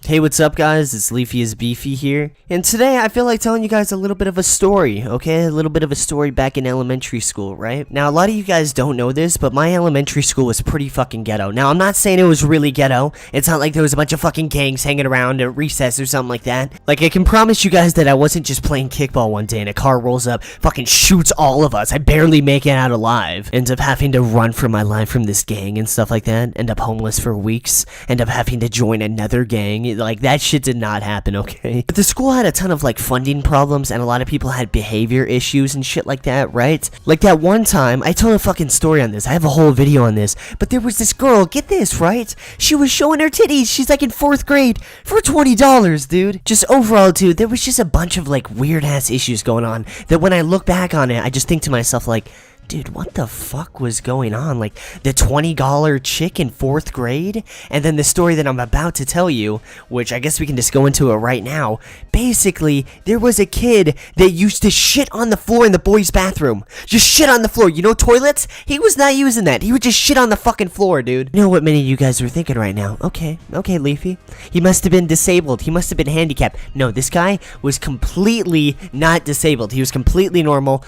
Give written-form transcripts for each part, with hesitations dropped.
Hey, what's up guys, it's Leafy is Beefy here, and today I feel like telling you guys a little bit of a story, okay? A little bit of a story back in elementary school, right? Now, a lot of you guys don't know this, but my elementary school was pretty fucking ghetto. Now, I'm not saying it was really ghetto. It's not like there was a bunch of fucking gangs hanging around at recess or something like that. Like, I can promise you guys that I wasn't just playing kickball one day and a car rolls up, fucking shoots all of us. I barely make it out alive. End up having to run for my life from this gang and stuff like that. End up homeless for weeks. End up having to join another gang. Like, that shit did not happen, okay? But the school had a ton of, like, funding problems, and a lot of people had behavior issues and shit like that, right? Like, that one time, I told a fucking story on this. I have a whole video on this. But there was this girl, get this, right? She was showing her titties. She's, like, in 4th grade for $20, dude. Just overall, dude, there was just a bunch of, like, weird-ass issues going on that when I look back on it, I just think to myself, like, dude, what the fuck was going on? Like, the $20 chick in 4th grade? And then the story that I'm about to tell you, which I guess we can just go into it right now. Basically, there was a kid that used to shit on the floor in the boys' bathroom. Just shit on the floor. You know toilets? He was not using that. He would just shit on the fucking floor, dude. You know what many of you guys were thinking right now? Okay, Leafy. He must have been disabled. He must have been handicapped. No, this guy was completely not disabled. He was completely normal.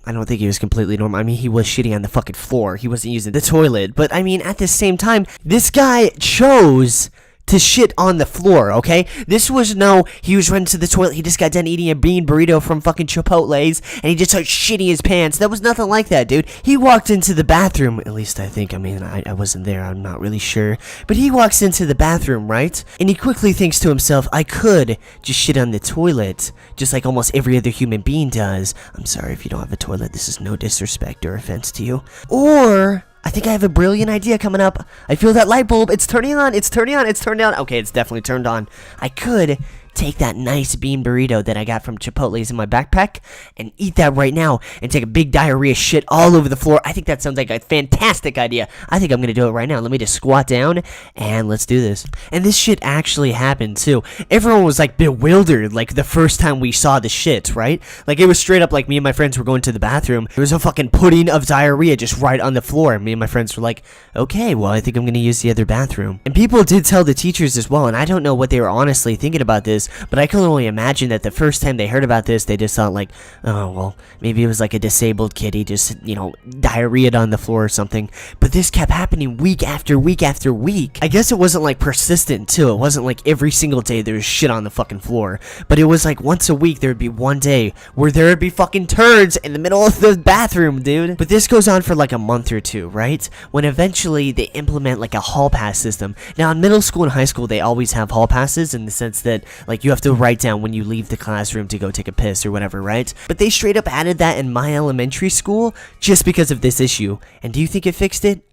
I don't think he was completely normal. I mean, he was shitting on the fucking floor. He wasn't using the toilet. But, I mean, at the same time, this guy chose to shit on the floor, okay? This was he was running to the toilet. He just got done eating a bean burrito from fucking Chipotle's, and he just started shitting his pants. That was nothing like that, dude. He walked into the bathroom, at least I think. I mean, I wasn't there. I'm not really sure. But he walks into the bathroom, right? And he quickly thinks to himself, I could just shit on the toilet, just like almost every other human being does. I'm sorry if you don't have a toilet. This is no disrespect or offense to you. Or I think I have a brilliant idea coming up. I feel that light bulb. It's turning on. It's turning on. It's turned on. Okay, it's definitely turned on. I could take that nice bean burrito that I got from Chipotle's in my backpack and eat that right now and take a big diarrhea shit all over the floor. I think that sounds like a fantastic idea. I think I'm gonna do it right now. Let me just squat down and let's do this. And this shit actually happened too. Everyone was like bewildered like the first time we saw the shit, right? Like it was straight up like me and my friends were going to the bathroom. There was a fucking pudding of diarrhea just right on the floor. Me and my friends were like, okay, well I think I'm gonna use the other bathroom. And people did tell the teachers as well, and I don't know what they were honestly thinking about this, but I can only imagine that the first time they heard about this, they just thought like, oh, well, maybe it was like a disabled kid. He just, diarrheaed on the floor or something. But this kept happening week after week after week. I guess it wasn't like persistent too. It wasn't like every single day there was shit on the fucking floor. But it was like once a week there would be one day where there would be fucking turds in the middle of the bathroom, dude. But this goes on for like a month or two, right? When eventually they implement like a hall pass system. Now in middle school and high school, they always have hall passes in the sense that like you have to write down when you leave the classroom to go take a piss or whatever, right? But they straight up added that in my elementary school just because of this issue. And do you think it fixed it?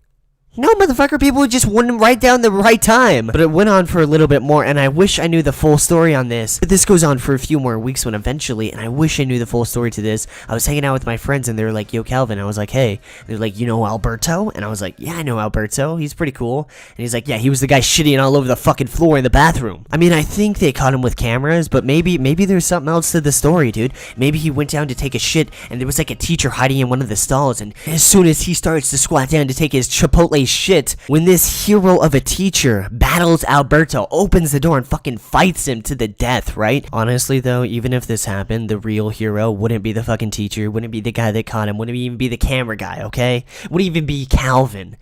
No, motherfucker, people just wouldn't write down the right time. But it went on for a little bit more, and I wish I knew the full story on this. But this goes on for a few more weeks when eventually, and I wish I knew the full story to this, I was hanging out with my friends, and they were like, yo, Calvin. I was like, hey. They're like, you know Alberto? And I was like, yeah, I know Alberto. He's pretty cool. And he's like, yeah, he was the guy shitting all over the fucking floor in the bathroom. I mean, I think they caught him with cameras, but maybe there's something else to the story, dude. Maybe he went down to take a shit, and there was like a teacher hiding in one of the stalls, and as soon as he starts to squat down to take his Chipotle shit, when this hero of a teacher battles Alberto, opens the door and fucking fights him to the death, right? Honestly though, even if this happened, the real hero wouldn't be the fucking teacher, wouldn't be the guy that caught him, wouldn't even be the camera guy, okay? Wouldn't even be Calvin.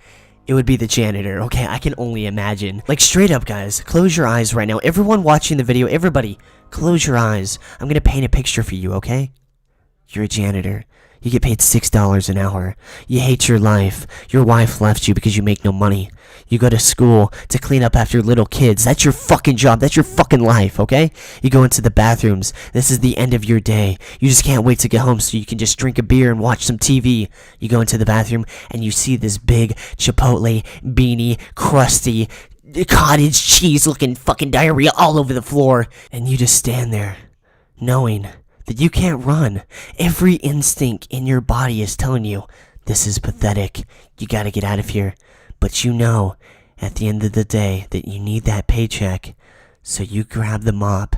It would be the janitor, okay? I can only imagine. Like, straight up, guys, close your eyes right now. Everyone watching the video, everybody, close your eyes. I'm gonna paint a picture for you, okay? You're a janitor. You get paid $6 an hour. You hate your life. Your wife left you because you make no money. You go to school to clean up after little kids. That's your fucking job. That's your fucking life, okay? You go into the bathrooms. This is the end of your day. You just can't wait to get home so you can just drink a beer and watch some TV. You go into the bathroom and you see this big Chipotle, beanie, crusty, cottage cheese looking fucking diarrhea all over the floor. And you just stand there knowing that you can't run. Every instinct in your body is telling you, this is pathetic. You gotta get out of here. But you know, at the end of the day, that you need that paycheck. So you grab the mop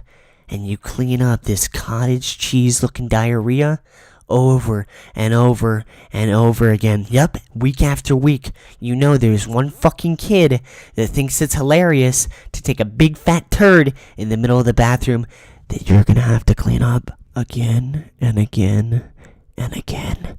and you clean up this cottage cheese looking diarrhea over and over and over again. Yep, week after week. You know there's one fucking kid that thinks it's hilarious to take a big fat turd in the middle of the bathroom that you're gonna have to clean up again and again and again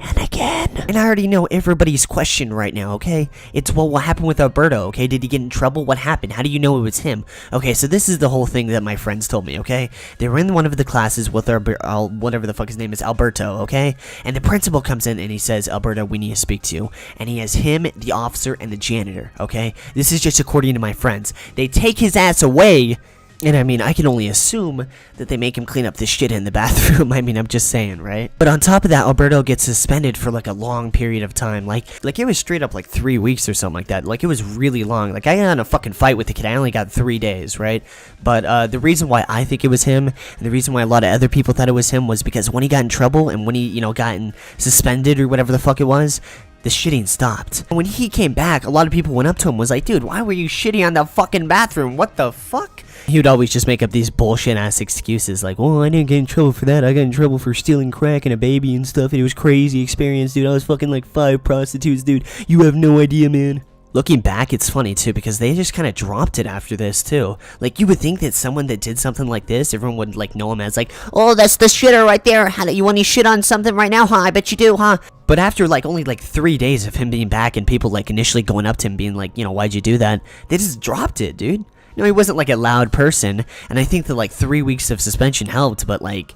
and again. And I already know everybody's question right now, okay? It's, well, what happened with Alberto, okay? Did he get in trouble? What happened? How do you know it was him? Okay, so this is the whole thing that my friends told me, okay? They were in one of the classes with whatever the fuck his name is, Alberto, okay? And the principal comes in and he says, Alberto, we need to speak to you. And he has him, the officer, and the janitor, okay? This is just according to my friends. They take his ass away. And I mean, I can only assume that they make him clean up the shit in the bathroom. I mean, I'm just saying, right? But on top of that, Alberto gets suspended for like a long period of time. Like it was straight up like 3 weeks or something like that. Like it was really long. Like I got in a fucking fight with the kid. I only got 3 days, right? But the reason why I think it was him, and the reason why a lot of other people thought it was him, was because when he got in trouble and when he, you know, gotten suspended or whatever the fuck it was, the shitting stopped. And when he came back, a lot of people went up to him, was like, dude, why were you shitting on the fucking bathroom? What the fuck? He would always just make up these bullshit ass excuses like, well, I didn't get in trouble for that. I got in trouble for stealing crack and a baby and stuff, and it was crazy experience, dude. I was fucking like 5 prostitutes, dude. You have no idea, man. Looking back, it's funny too, because they just kind of dropped it after this too. Like, you would think that someone that did something like this, everyone would like know him as like, oh, that's the shitter right there. How do you want to shit on something right now, huh? I bet you do, huh? But after like only like 3 days of him being back and people like initially going up to him being like, you know, why'd you do that? They just dropped it, dude. No, he wasn't like a loud person, and I think that like 3 weeks of suspension helped, but like,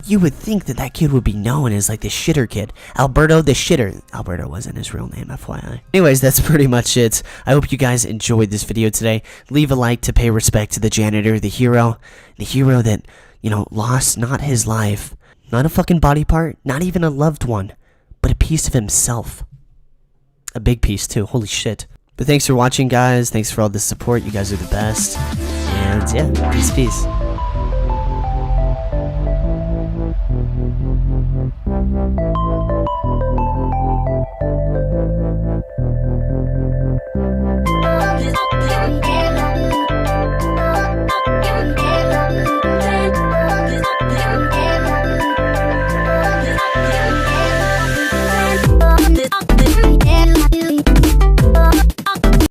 you would think that that kid would be known as like the shitter kid. Alberto the shitter. Alberto wasn't his real name, FYI. Anyways, that's pretty much it. I hope you guys enjoyed this video today. Leave a like to pay respect to the janitor, the hero that, you know, lost not his life, not a fucking body part, not even a loved one, but a piece of himself. A big piece too, holy shit. But thanks for watching, guys. Thanks for all the support. You guys are the best. And yeah, peace.